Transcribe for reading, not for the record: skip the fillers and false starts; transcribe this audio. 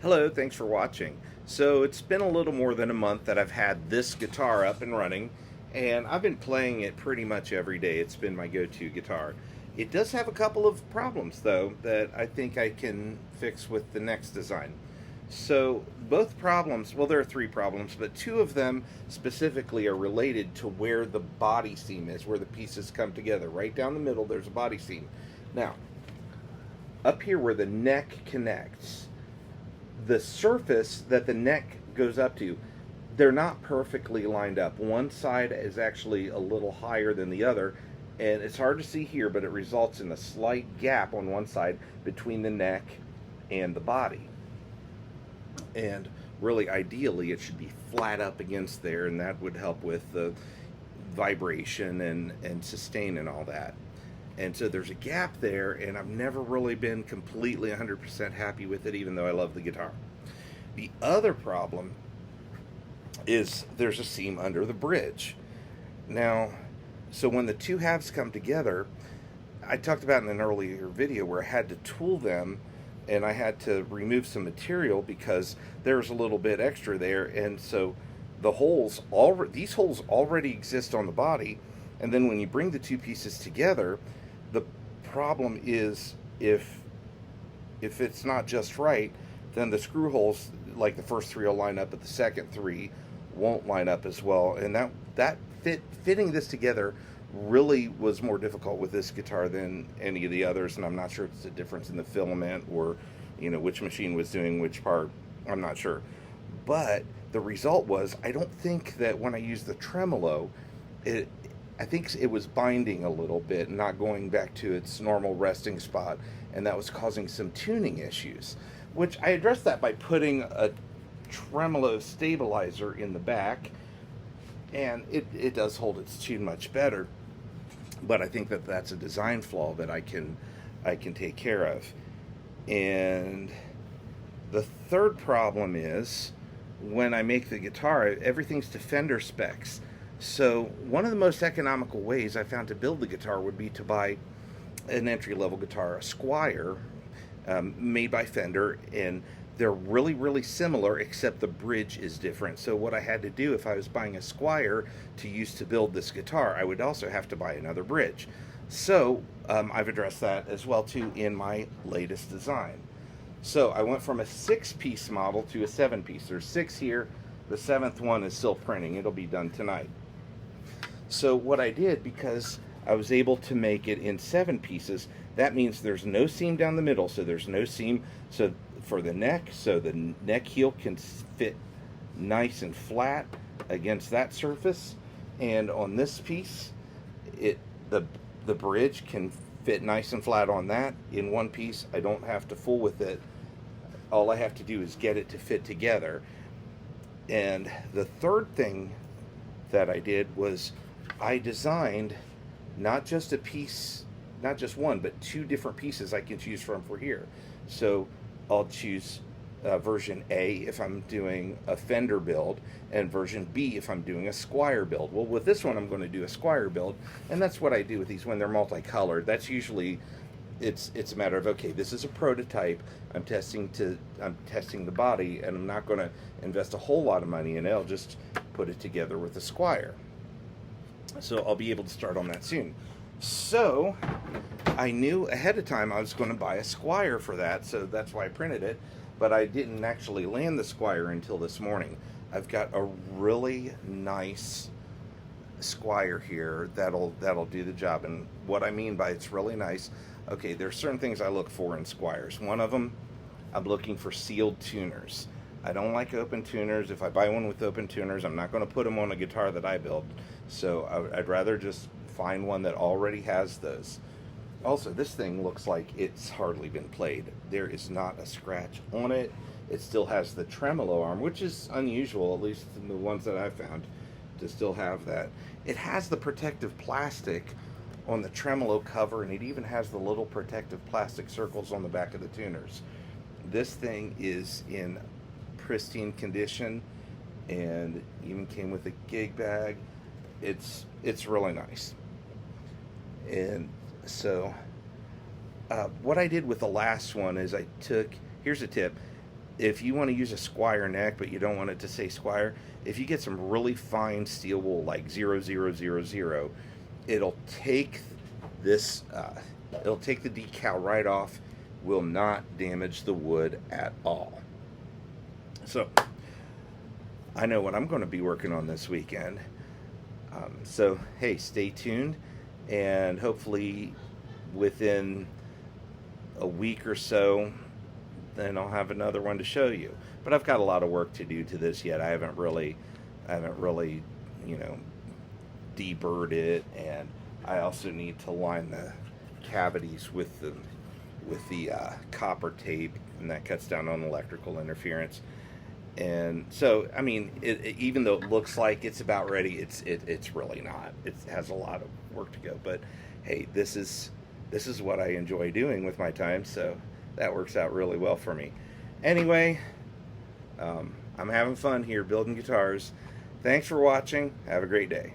Hello, thanks for watching. So it's been a little more than a month that I've had this guitar up and running, and I've been playing it pretty much every day. It's been my go-to guitar. It does have a couple of problems though that I think I can fix with the next design. So both problems, well, there are three problems, but two of them specifically are related to where the body seam is, where the pieces come together. Right down the middle, there's a body seam. Now, up here where the neck connects, the surface that the neck goes up to, they're not perfectly lined up. One side is actually a little higher than the other, and it's hard to see here, but it results in a slight gap on one side between the neck and the body. And really, ideally, it should be flat up against there, and that would help with the vibration and sustain and all that. And so there's a gap there, and I've never really been completely 100% happy with it, even though I love the guitar. The other problem is there's a seam under the bridge. Now, so when the two halves come together, I talked about in an earlier video where I had to tool them, and I had to remove some material because there's a little bit extra there, and so the holes, these holes already exist on the body, and then when you bring the two pieces together, the problem is if it's not just right, then the screw holes, like the first three will line up, but the second three won't line up as well. And fitting this together really was more difficult with this guitar than any of the others. And I'm not sure if it's a difference in the filament or, which machine was doing which part. I'm not sure. But the result was, I don't think that when I used the tremolo, I think it was binding a little bit, not going back to its normal resting spot, and that was causing some tuning issues, which I addressed that by putting a tremolo stabilizer in the back, and it does hold its tune much better, but I think that that's a design flaw that I can take care of. And the third problem is when I make the guitar, everything's to Fender specs. So one of the most economical ways I found to build the guitar would be to buy an entry-level guitar, a Squire, made by Fender, and they're really, really similar, except the bridge is different. So what I had to do if I was buying a Squire to use to build this guitar, I would also have to buy another bridge. So I've addressed that as well too in my latest design. So I went from a 6-piece model to a 7-piece. There's 6 here. The 7th one is still printing. It'll be done tonight. So what I did, because I was able to make it in 7 pieces, that means there's no seam down the middle, so there's no seam so for the neck, so the neck heel can fit nice and flat against that surface, and on this piece, the bridge can fit nice and flat on that in one piece. I don't have to fool with it. All I have to do is get it to fit together. And the third thing that I did was I designed not just a piece, not just one, but 2 different pieces I can choose from for here. So I'll choose version A if I'm doing a Fender build, and version B if I'm doing a Squire build. Well, with this one I'm going to do a Squire build, and that's what I do with these when they're multicolored. That's usually, it's a matter of, okay, this is a prototype. I'm testing the body, and I'm not going to invest a whole lot of money in it. I'll just put it together with a Squire. So I'll be able to start on that soon. So I knew ahead of time I was going to buy a Squire for that, so that's why I printed it, but I didn't actually land the Squire until this morning. I've got a really nice Squire here that'll do the job. And what I mean by it's really nice, okay, there's certain things I look for in Squires. One of them, I'm looking for sealed tuners. I don't like open tuners. If I buy one with open tuners, I'm not going to put them on a guitar that I build. So I'd rather just find one that already has those. Also, this thing looks like it's hardly been played. There is not a scratch on it. It still has the tremolo arm, which is unusual, at least in the ones that I've found, to still have that. It has the protective plastic on the tremolo cover, and it even has the little protective plastic circles on the back of the tuners. This thing is in pristine condition, and even came with a gig bag. It's really nice. And so what I did with the last one is here's a tip. if you want to use a Squire neck, but you don't want it to say Squire, if you get some really fine steel wool like 0000, it'll take this, it'll take the decal right off, will not damage the wood at all. So, I know what I'm going to be working on this weekend. So, hey, stay tuned, and hopefully within a week or so, then I'll have another one to show you. But I've got a lot of work to do to this yet. I haven't really, you know, deburred it, and I also need to line the cavities with the copper tape, and that cuts down on electrical interference. And so, I mean, even though it looks like it's about ready, it's really not. It has a lot of work to go. But hey, this is what I enjoy doing with my time, so that works out really well for me. Anyway, I'm having fun here building guitars. Thanks for watching. Have a great day.